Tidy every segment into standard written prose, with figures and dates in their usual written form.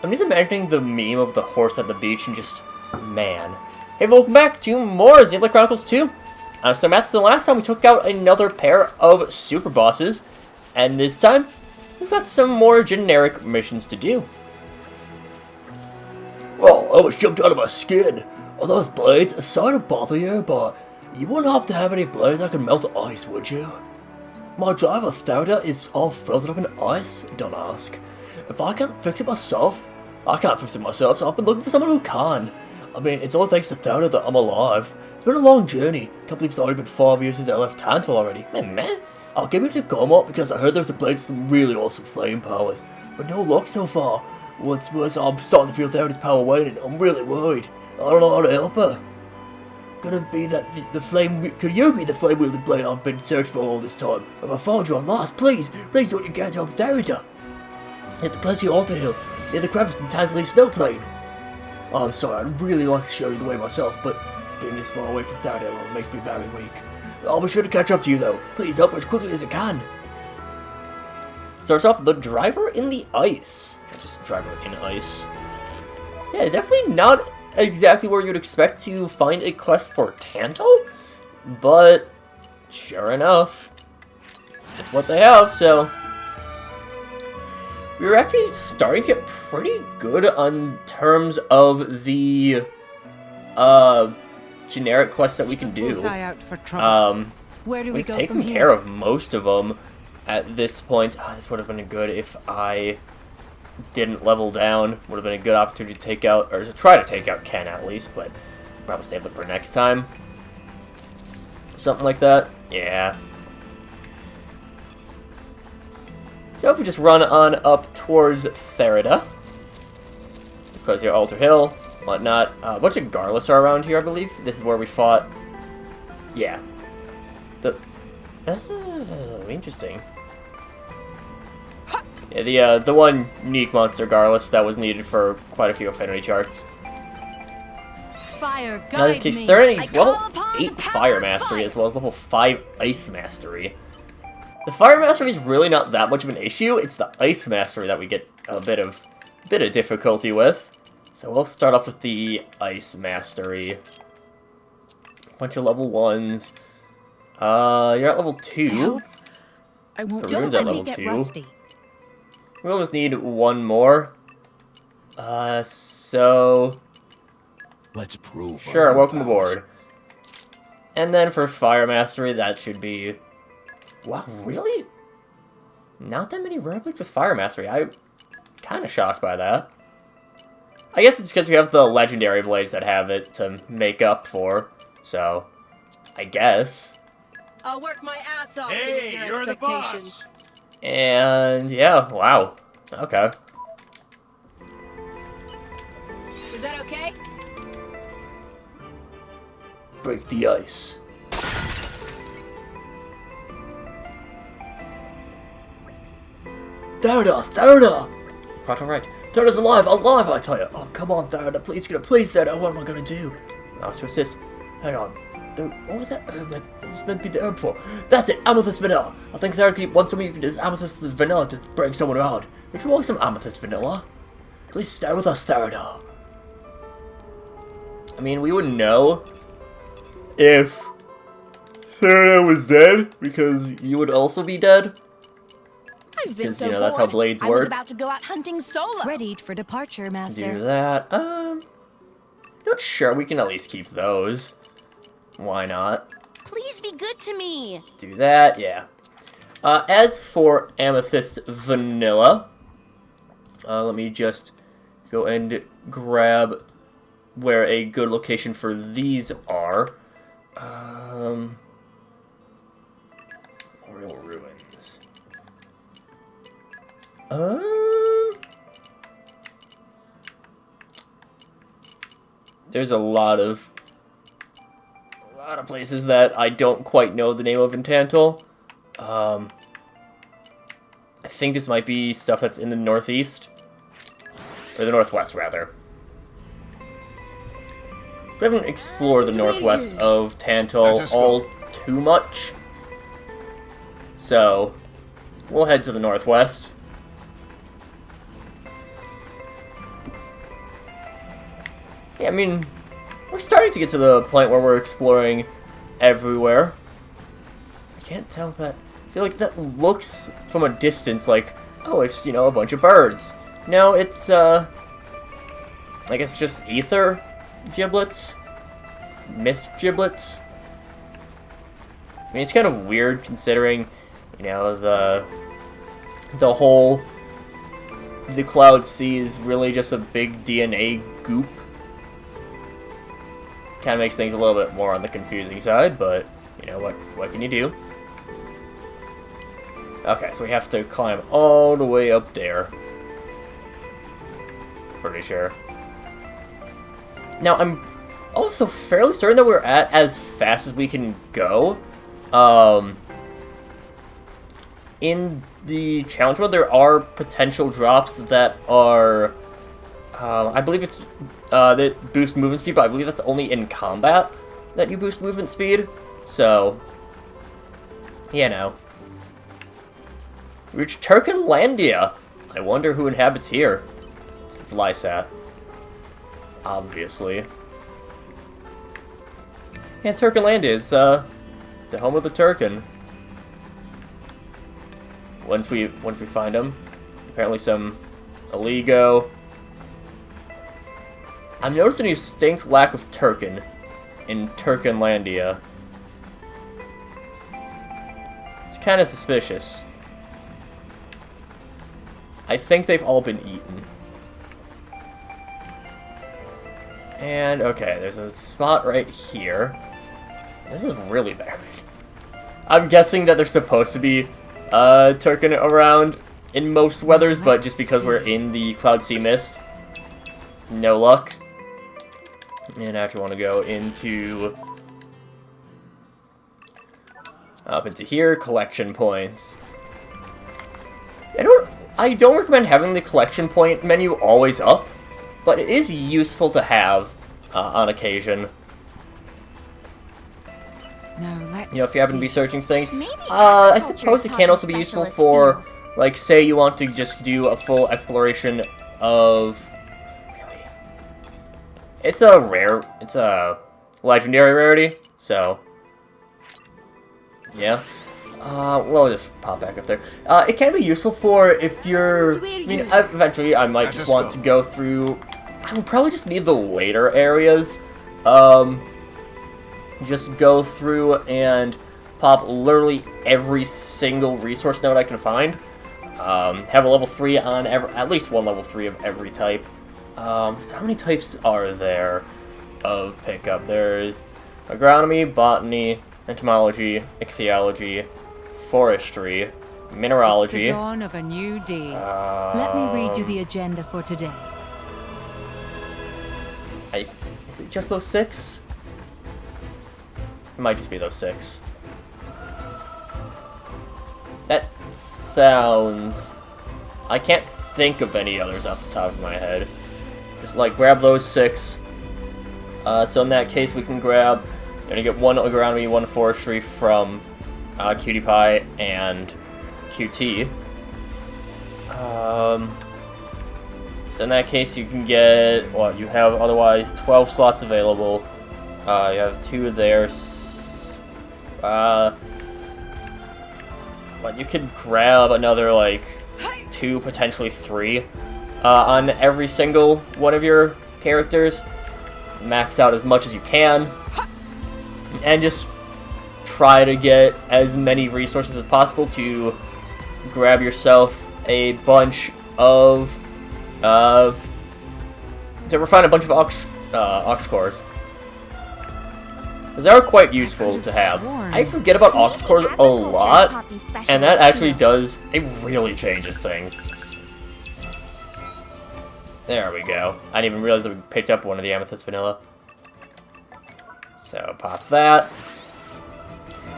I'm just imagining the meme of the horse at the beach and just, man. Hey, welcome back to more Xenoblade Chronicles 2. I'm SlayerMathis. The last time we took out another pair of super bosses, and this time, we've got some more generic missions to do. Well, I almost jumped out of my skin. Are those blades? Sorry to bother you, but you wouldn't happen to have any blades that can melt ice, would you? My driver Therida is all frozen up in ice? Don't ask. If I can't fix it myself, I can't fix it myself, so I've been looking for someone who can. I mean, it's all thanks to Therida that I'm alive. It's been a long journey. Can't believe it's already been 5 years since I left Tantal already. Man, I'll give it to Gomot because I heard there's a place with some really awesome flame powers. But no luck so far. What's worse, I'm starting to feel Therida's power waning. I'm really worried. I don't know how to help her. Could you be the flame wielding blade I've been searching for all this time? If I found you on last, please do what you can to help Therida. At the Glacier Altar Hill, near the crevice in Tantalese Snow Plain. Oh, I'm sorry, I'd really like to show you the way myself, but being this far away from Therida, well, it makes me very weak. I'll be sure to catch up to you though. Please help as quickly as I can. Starts off the driver in the ice. Just driver in ice. Yeah, definitely not exactly where you'd expect to find a quest for Tantal, but sure enough, it's what they have, so we were actually starting to get pretty good on terms of the generic quests that we can do. We've taken care of most of them at this point. This would have been good if I didn't level down. Would have been a good opportunity to take out, or to try to take out Ken at least, but probably save them for next time. Something like that. Yeah. So if we just run on up towards Therida, because your Altar Hill, whatnot. A bunch of Garlus are around here, I believe. This is where we fought. Yeah. Oh, interesting. Yeah, the one unique monster Garlus that was needed for quite a few affinity charts. Fire, in this case, Therida needs level 8 Fire Mastery as well as level 5 Ice Mastery. The Fire Mastery is really not that much of an issue. It's the Ice Mastery that we get a bit of difficulty with. So we'll start off with the Ice Mastery. Bunch of level 1s. You're at level 2. I won't Karune's at level 2. We'll just need one more. So let's prove. Sure, welcome aboard. And then for Fire Mastery, that should be... Wow, really? Not that many rare blades with Fire Mastery. I'm kind of shocked by that. I guess it's because we have the legendary blades that have it to make up for. So, I guess. I'll work my ass off to get your expectations. And yeah, wow. Okay. Is that okay? Break the ice. Therida! Quite alright. Therida's alive, I tell you. Oh, come on, Therida, please, Therida, what am I gonna do? Mouse to assist. Hang on. What was that herb? It was meant to be the herb for. That's it, Amethyst Vanilla. I think Therida wants someone you can use Amethyst Vanilla to bring someone around. If you want some Amethyst Vanilla, please stay with us, Therida. I mean, we wouldn't know if Therida was dead, because you would also be dead. Because, you know, that's how blades work. I was about to go out hunting solo. Ready for departure, Master. Do that. Not sure. We can at least keep those. Why not? Please be good to me. Do that, yeah. As for Amethyst Vanilla, let me just go and grab where a good location for these are. Memorial Ruins. There's a lot of places that I don't quite know the name of in Tantal. I think this might be stuff that's in the northeast. Or the northwest, rather. We haven't explored the northwest of Tantal all too much. So, we'll head to the northwest. Yeah, I mean, we're starting to get to the point where we're exploring everywhere. I can't tell that. See, like, that looks from a distance like, oh, it's, you know, a bunch of birds. No, it's, like, it's just ether giblets? Mist giblets? I mean, it's kind of weird considering, you know, the Cloud Sea is really just a big DNA goop. Kind of makes things a little bit more on the confusing side, but, you know, what can you do? Okay, so we have to climb all the way up there. Pretty sure. Now, I'm also fairly certain that we're at as fast as we can go. In the challenge mode, there are potential drops that are, I believe it's, that boost movement speed, but I believe that's only in combat that you boost movement speed. So, you know. We reached Turkenlandia. I wonder who inhabits here. It's Lysat. Obviously. Yeah, Turkenlandia is, the home of the Turken. Once we find them, apparently some Aligo. I'm noticing a distinct lack of Turken in Turkenlandia. It's kind of suspicious. I think they've all been eaten. And, okay, there's a spot right here. This is really bad. I'm guessing that there's supposed to be Turken around in most weathers, but just because we're in the Cloud Sea Mist, no luck. And I actually want to go into... up into here, collection points. I don't recommend having the collection point menu always up, but it is useful to have on occasion. No, you know, if you happen to be searching for things. I suppose it can also be useful for, like, say you want to just do a full exploration of... Really? It's a legendary rarity, so... Yeah. We'll just pop back up there. It can be useful for if you're... I mean, eventually I might just want to go through... I would probably just need the later areas. Just go through and pop literally every single resource node I can find. Have a level 3 on at least one level 3 of every type. So how many types are there of pickup? There's agronomy, botany, entomology, ichthyology, forestry, mineralogy. It's the dawn of a new day. Let me read you the agenda for today. Is it just those 6? It might just be those 6. That sounds... I can't think of any others off the top of my head. Just, like, grab those 6. So in that case, we can grab... You're gonna get 1 agronomy, 1 forestry from Cutie Pie and QT. So in that case, you can get... What, you have otherwise 12 slots available. You have 2 there. But you could grab another, like, 2, potentially 3 on every single one of your characters. Max out as much as you can. And just try to get as many resources as possible to grab yourself a bunch of... to refine a bunch of ox cores. Because they are quite useful to have. I forget about ox cores a lot, and that actually does... It really changes things. There we go. I didn't even realize that we picked up one of the amethyst vanilla. So, pop that.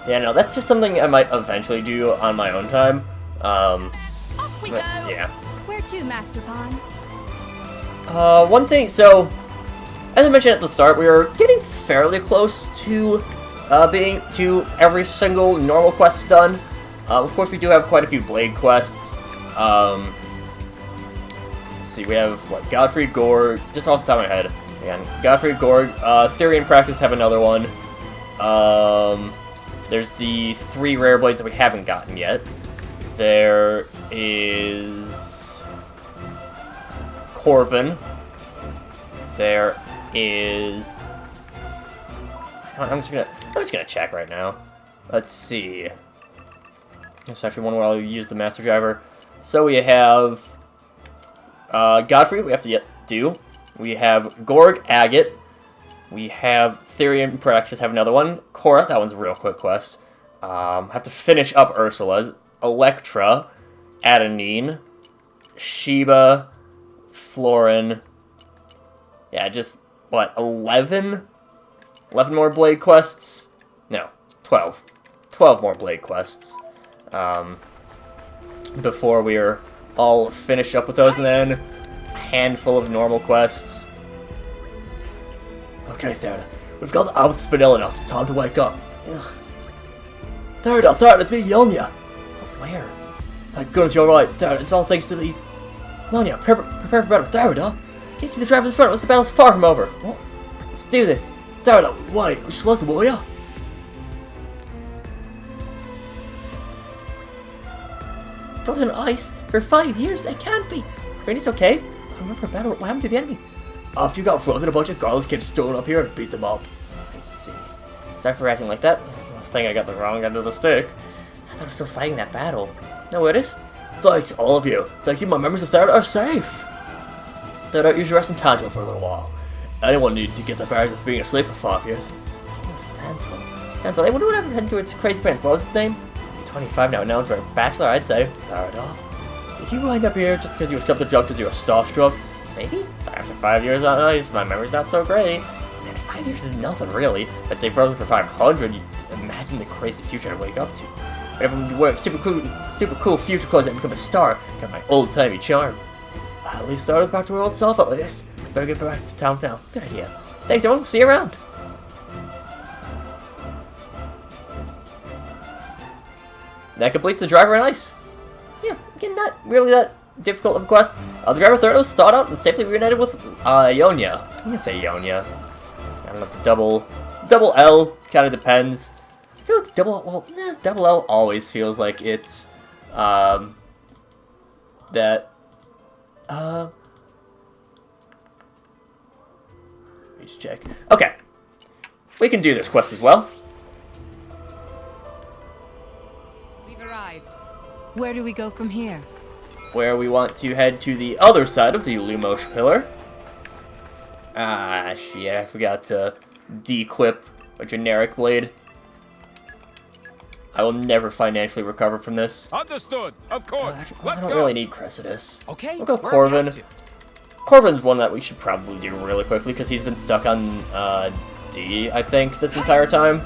Yeah, no, that's just something I might eventually do on my own time. Off we go. Yeah. Where to, Master Pawn? One thing, so... As I mentioned at the start, we are getting fairly close to being to every single normal quest done. Of course, we do have quite a few blade quests. Let's see, we have, what, Godfrey, Gore, just off the top of my head. Again, Godfrey, Gorg, Theory and Practice have another one. There's the 3 rare blades that we haven't gotten yet. There is Corvin. There is. I'm just gonna check right now. Let's see. There's actually one where I'll use the Master Driver. So we have Godfrey. We have to yet do. We have Gorg, Agate. We have Theory and Praxis have another one. Cora, that one's a real quick quest. Have to finish up Ursula's. Electra, Adenine, Sheba, Florin. Yeah, just, what, 11? 11 more Blade quests? No, 12. 12 more Blade quests. Before we're all finished up with those, and then a handful of normal quests. Okay, Therda, we've got the hours vanilla now, so time to wake up. Ugh. Therda, it's me, Yonya. Where? Thank goodness you're right, Therda, it's all thanks to these... Yonya, prepare for battle. Therda, can you see the driver in front of us? The battle's far from over. What? Let's do this. Therda, wait, just listen, will ya? Frozen ice for 5 years? It can't be. Rainy's okay. I remember a battle. What happened to the enemies? After you got frozen, a bunch of girls came storming up here and beat them up. Let's see. Sorry for acting like that. I think I got the wrong end of the stick. I thought I was still fighting that battle. No, it is. Thanks, all of you. Thanks you, my members of Therda are safe. Therda, use your rest in Tanto for a little while. Anyone needed to get the bearings of being asleep for 5 years. Tanto, I wonder what happened to its crazy parents. What was its name? 25 now, known for a bachelor, I'd say. Therda, did you wind up here just because you jumped the jump because you were starstruck? Maybe? After 5 years on ice, my memory's not so great. Man, 5 years is nothing, really. I'd say frozen for 500, imagine the crazy future I'd wake up to. But everyone would be wearing super cool future clothes and become a star. Got my old-timey charm. At least Therda's back to her old self, at least. Better get back to town now. Good idea. Thanks, everyone. See you around. That completes the driver and ice. Yeah, again, not really that difficult of a quest. The driver third was thawed out and safely reunited with Yonya. I'm gonna say Yonya. I don't know if the double L kind of depends. I feel like double L always feels like it's that. Let me just check. Okay, we can do this quest as well. Where do we go from here? Where we want to head to the other side of the Lumos pillar. Ah, shit, I forgot to de-equip a generic blade. I will never financially recover from this. Understood, of course. I don't really need Cressidas. Okay. We'll go Corvin. Corvin's one that we should probably do really quickly because he's been stuck on D, I think, this entire time.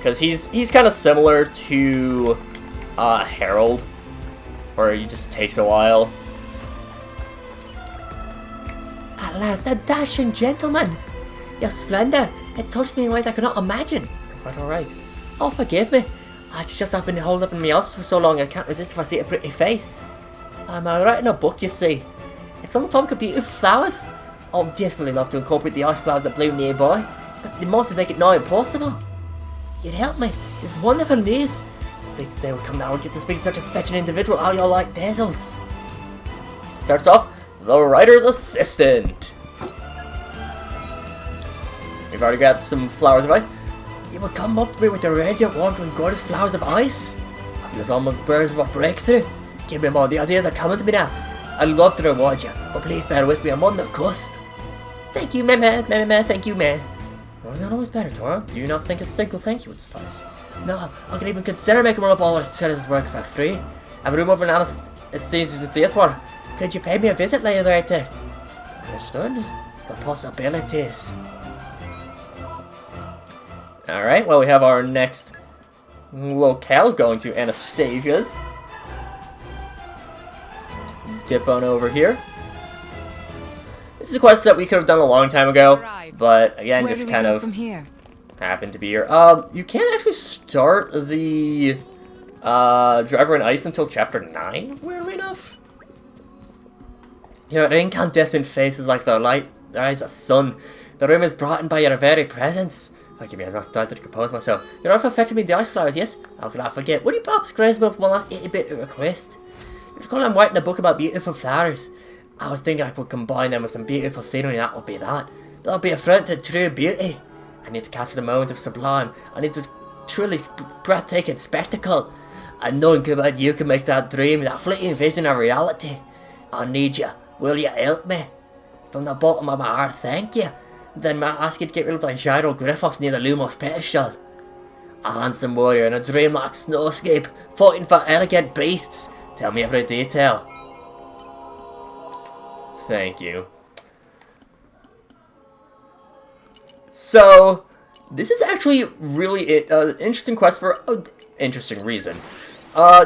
Because he's kind of similar to Harold, where he just takes a while. At last, a dashing gentleman. Your splendor, it touched me in ways I could not imagine. Quite alright. Oh, forgive me. It's just I've been holed up in my house for so long I can't resist if I see a pretty face. I'm writing a book, you see. It's on the topic of beautiful flowers. Oh, I'd desperately love to incorporate the ice flowers that bloom nearby, but the monsters make it nigh impossible. You'd help me. It's wonderful news. I think they would come down and get to speak to such a fetching individual how you're like dazzles. Starts off, the writer's assistant. We've already got some flowers of ice. You would come up to me with the radiant warmth and gorgeous flowers of ice. I feel on my birds of a breakthrough. Give me more, the ideas are coming to me now. I'd love to reward you, but please bear with me, I'm on the cusp. Thank you, man, thank you, man. Well, not always better, Tora. Do you not think a single thank you would suffice? No, I can even consider making one of all this Citizen's work for free. I have a room over in Anastasia's Theatre. Could you pay me a visit later that day? Understood. The possibilities. Alright, well, we have our next locale going to Anastasia's. Dip on over here. This is a quest that we could have done a long time ago, but again, Where just do we kind go of from here? happened to be here. You can't actually start the Driver in Ice until chapter 9, weirdly enough. Your incandescent face is like the light, the eyes of the sun. The room is brightened by your very presence. Forgive me, I must start to compose myself. You're out for fetching me the ice flowers, yes? How could I forget? Would you perhaps grace me with one last 80-bit request? You recall I'm writing a book about beautiful flowers. I was thinking I could combine them with some beautiful scenery, that would be that. That would be a front to true beauty. I need to capture the moment of sublime. I need to truly breathtaking spectacle. And knowing about you can make that dream, that fleeting vision a reality. I need you. Will you help me? From the bottom of my heart, thank you. Then may I ask you to get rid of the hieroglyphs near the Lumos pedestal? A handsome warrior in a dreamlike snowscape, fighting for elegant beasts. Tell me every detail. Thank you. So, this is actually really an interesting quest for an interesting reason.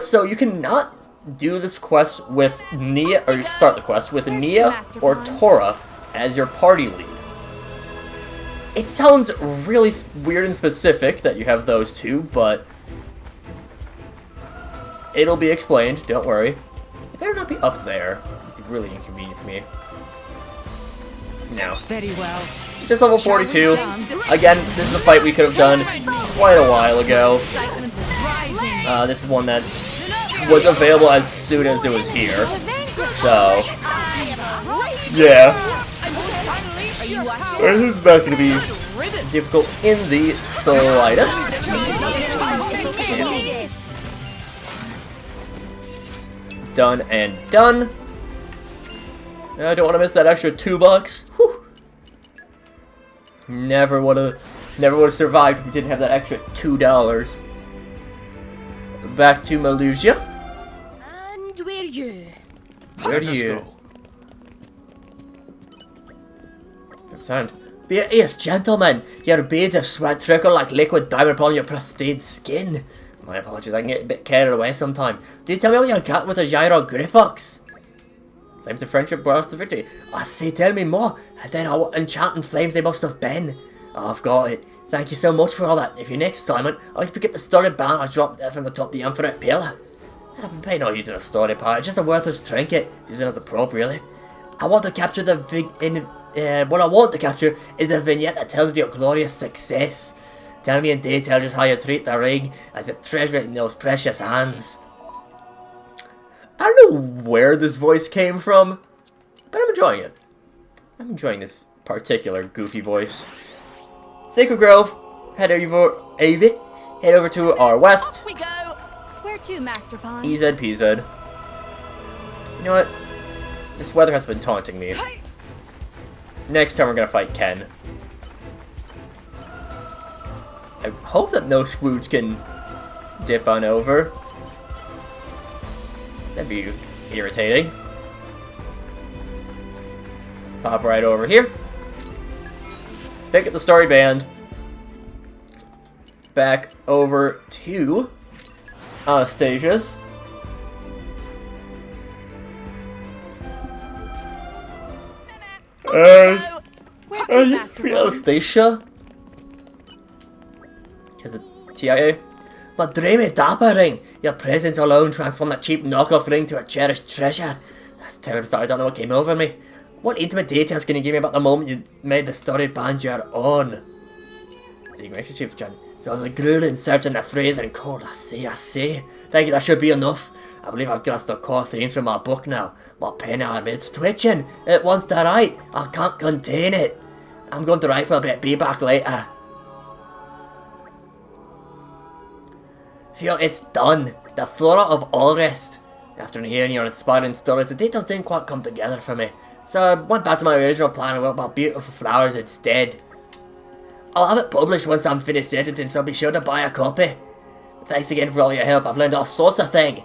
So you cannot do this quest with Nia, or start the quest with Nia or Tora as your party lead. It sounds really weird and specific that you have those two, but it'll be explained, don't worry. It better not be up there. It'd be really inconvenient for me. No. Very well. Just level 42. Again, this is a fight we could have done quite a while ago. This is one that was available as soon as it was here. So, yeah. This is not going to be difficult in the slightest. Done and done. I don't want to miss that extra $2. Whew. Never would have survived if we didn't have that extra $2. Back to Malusia. And where you? Where do you? Sound. Yes, gentlemen, your beads of sweat trickle like liquid diamond upon your pristine skin. My apologies, I can get a bit carried away sometime. Do you tell me what you got with the hieroglyphs? Flames of friendship brought us to victory. I say, tell me more. And then what enchanting flames they must have been. Oh, I've got it. Thank you so much for all that. If your next assignment, I'll pick up the studded band I dropped there from the top of the infinite pillar. I'm paying no heed to the story part. It's just a worthless trinket. Using it as a prop, really. I want to capture the what I want to capture is the vignette that tells of your glorious success. Tell me in detail just how you treat the ring as a treasure in those precious hands. I don't know where this voice came from, but I'm enjoying it. I'm enjoying this particular goofy voice. Sacred Grove, head over to our west. We go. Where to, Master Pawn? EZ PZ. You know what? This weather has been taunting me. Next time we're gonna fight Ken. I hope that no Squooge can dip on over. That'd be irritating. Pop right over here. Pick up the story band. Back over to Anastasia's. Anastasia? Because the TIA? My dreamy dapper ring! Your presence alone transformed that cheap knockoff ring to a cherished treasure. That's terrible story, I don't know what came over me. What intimate details can you give me about the moment you made the story band your own? Relationship, John. So I was a grueling search in the freezing cold. I see. Thank you, that should be enough. I believe I've grasped the core themes from my book now. My pen arm, it's twitching. It wants to write. I can't contain it. I'm going to write for a bit. Be back later. Feel it's done. The flora of all rest. After hearing your inspiring stories, the details didn't quite come together for me. So I went back to my original plan and wrote about beautiful flowers instead. I'll have it published once I'm finished editing, so be sure to buy a copy. Thanks again for all your help. I've learned all sorts of things.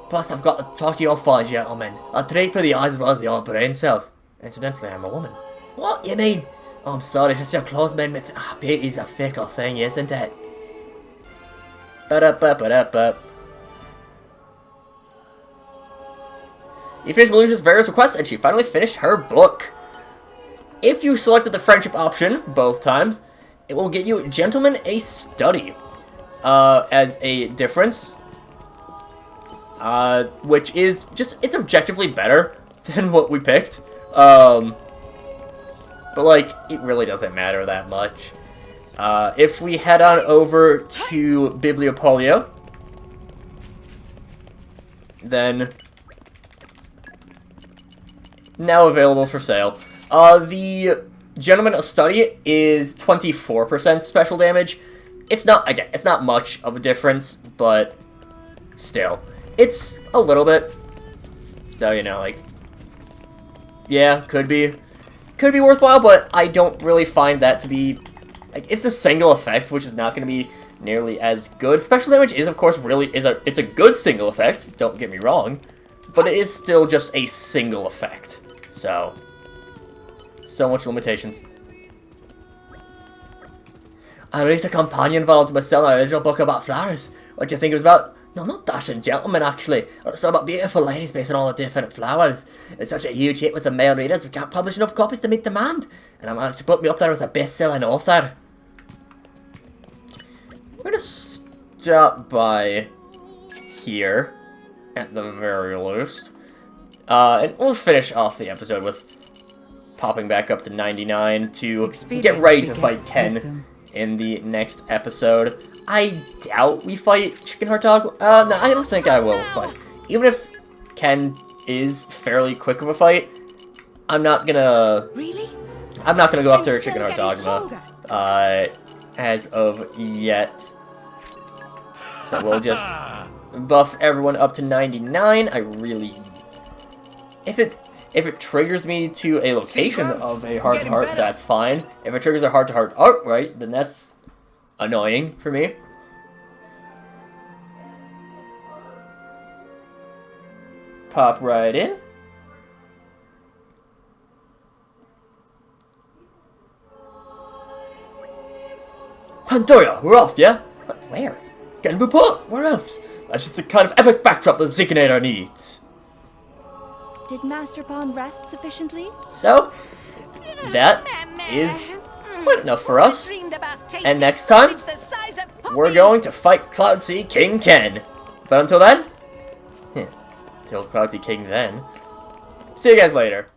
Plus, I've got to talk to your fine gentlemen. I treat for the eyes as well as the old brain cells. Incidentally, I'm a woman. What? You mean? Oh, I'm sorry, just your clothes made me beauty's a fickle thing, isn't it? Ba-da-ba-ba-da-ba. You finished Malusia's various requests, and she finally finished her book. If you selected the friendship option, both times, it will get you Gentleman a Study as a difference. Which is just, it's objectively better than what we picked. But, like, it really doesn't matter that much. If we head on over to Bibliopolio, then now available for sale. The Gentleman of Study is 24% special damage. It's not, again, it's not much of a difference, but still. It's a little bit. So, you know, like, yeah, could be worthwhile, but I don't really find that to be, like, it's a single effect, which is not going to be nearly as good. Special damage is, of course, it's a good single effect, don't get me wrong, but it is still just a single effect. So much limitations. I read a companion volume to myself, an original book about flowers. What do you think it was about? No, not dashing gentlemen, actually. It's all about beautiful ladies based on all the different flowers. It's such a huge hit with the male readers, we can't publish enough copies to meet demand. And I managed to put me up there as a best-selling author. We're gonna stop by here, at the very least. And we'll finish off the episode with popping back up to 99 to get ready to fight Ken in the next episode. I doubt we fight Chicken Heart Dog. No, I don't think I will fight. Even if Ken is fairly quick of a fight, I'm not gonna go after Chicken Heart Dogma as of yet. So we'll just buff everyone up to 99. I really, if it triggers me to a location of a heart-to-heart, that's fine. If it triggers a heart-to-heart outright, then that's annoying for me. Pop right in. Pandoria, we're off, yeah? But where? Getting Buput, where else? That's just the kind of epic backdrop the Zikinator needs. Did Master Pawn rest sufficiently? So, that is quite enough for us. And next time, we're going to fight Cloudsea King Ken. But until then, till Cloudsea King then, see you guys later.